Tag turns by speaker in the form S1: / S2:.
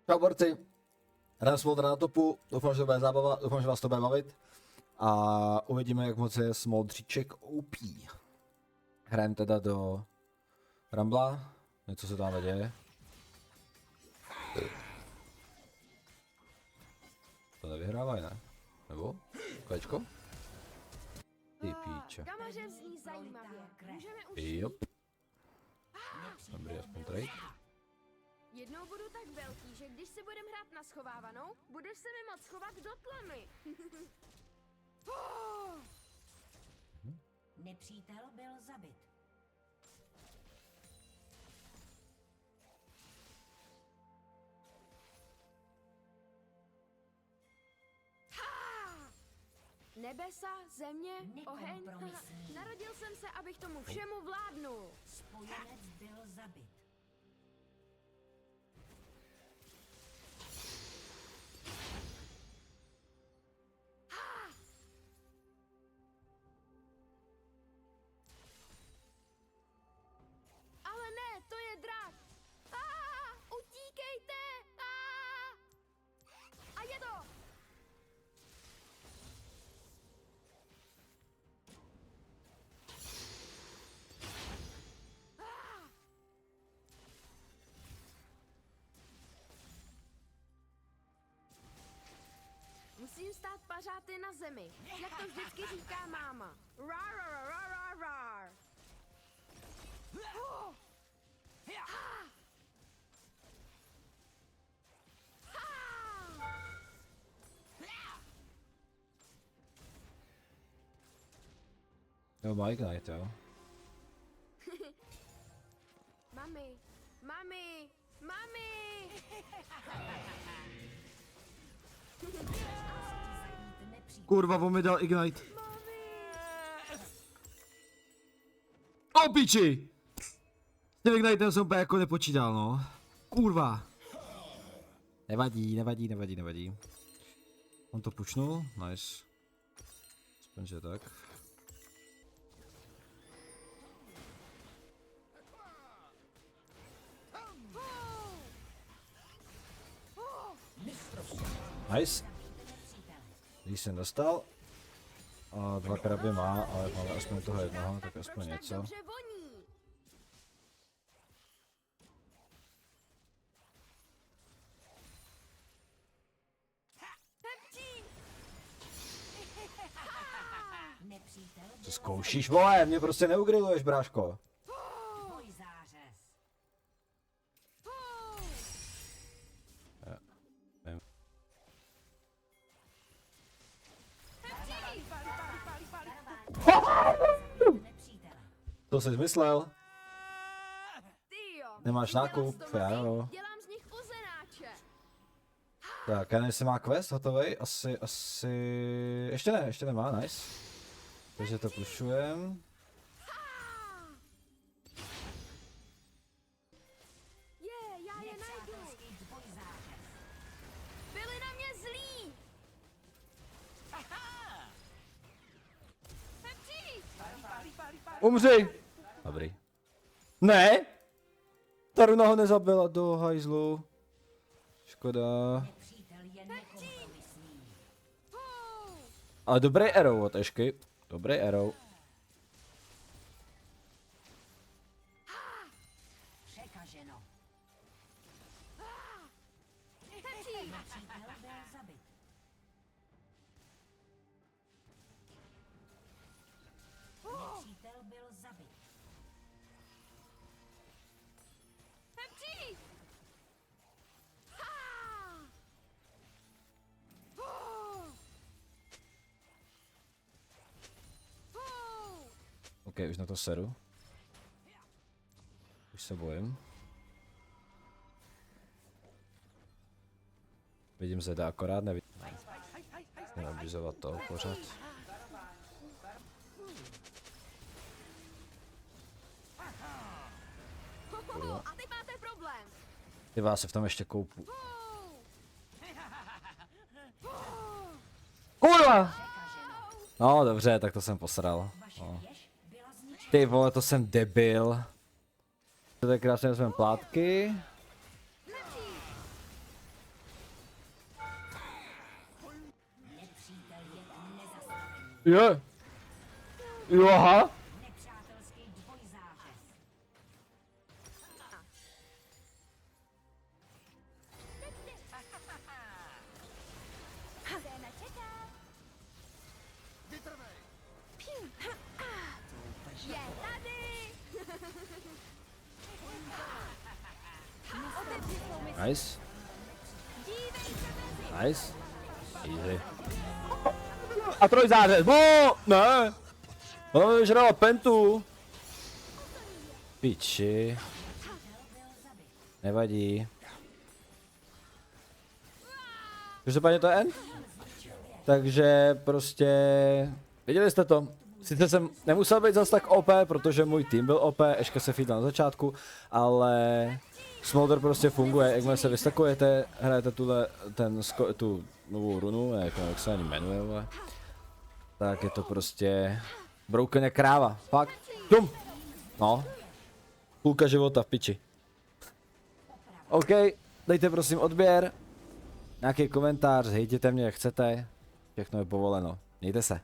S1: Čau borci, hrajeme Smoldra na topu, doufám, že to bude zábava, doufám, že vás to bude bavit. A uvidíme, jak moc je Smoldříček OP. Hrajeme teda do Rambla, něco se tam děje. To nevyhrávají, ne? Nebo? Kolečko? Ty píče.
S2: Kamaře zní zajímavě. Můžeme už
S1: Jop. Dobrý, aspoň trade.
S2: jednou budu tak velký, že když si budem hrát na schovávanou, budeš se mi moc schovat do tlamy.
S3: Nepřítel byl zabit.
S2: Nebesa, země, oheň.
S3: Nekompromisní.
S2: Narodil jsem se, abych tomu všemu vládnul.
S3: Spojenec byl zabit.
S2: Ale ne, to je drak. Utíkejte! A je to! Musím stát pařáty na zemi, jak to vždycky říká máma. Rar, rar, rar, rar, rar.
S1: Jo, má Ignite, jo.
S2: Mami, mami, mami!
S1: Kurva, on mi dal Ignite.
S2: Mami!
S1: O piči! S tím Ignitem jsem úplně jako nepočítal, no. Kurva. Nevadí, nevadí, nevadí, nevadí. On to pušnul, nice. Aspoň, že tak. Nice. Když jsem dostal. A dva kraby má, ale máme aspoň toho jednoho, tak aspoň
S2: Proč tak
S1: něco.
S2: dobře voní? Hepčí!
S3: Nepřítel
S1: Co
S3: byl
S1: zkoušíš, vole? Mě prostě neugriluješ, bráško.
S3: boj zářez. Nepřítele.
S1: To jsi myslel?
S2: Tyjo,
S1: Nemáš
S2: dělám
S1: nákup?
S2: z toho
S1: Já jo.
S2: dělám z nich uzenáče.
S1: Tak, já nevím, jestli má quest hotovej, asi... Ještě ne, ještě nemá, nice. Takže to pušujem.
S2: Já je najdu.
S3: Nepřátelský boj zářez.
S2: Byli na mě zlí. Hepčí!
S1: Umři! Dobrý. Ne! Taruna ho nezabila do hajzlu. Škoda.
S3: Nepřítel je nekompromisní.
S1: Ale dobrý arrow od Ešky. Dobrý arrow.
S3: Překaženo.
S2: Hepčí!
S3: Nepřítel byl zabit. Nepřítel byl zabit.
S2: Hepčí!
S1: OK, už na to seru. Už se bojím. Vidím Zeda akorát, nevidím. Neobizovat to pořád.
S2: A teď máte problém.
S1: Ty vás se v tom ještě koupu. Kurva! No dobře, tak to jsem posral.
S3: Vaše
S1: No.
S3: věž byla zničena.
S1: Ty vole, to jsem debil. To je krásně vezmeme plátky. Je. Jo, aha.
S3: Nepřátelský dvojzářez.
S2: Scéna čeká. Je tady! Otevři svou mysl.
S1: Nice.
S2: Dívej se mezi.
S1: Nice. Easy. A trojzářez, bo! Ne! Ona mi vyžrala pentu. Piči. Nevadí. Každopádně to je end. Takže prostě... Viděli jste to? Sice jsem nemusel být zas tak OP, protože můj tým byl OP, Eška se feedla na začátku, ale Smolder prostě funguje, jakmile se vystakujete, hrajete tu novou runu, jak se ani jmenuje, ale tak je to prostě broken jak kráva, fakt, tum, no, půlka života v piči. OK, dejte prosím odběr, nějaký komentář, hejtěte mě jak chcete, všechno je povoleno, mějte se.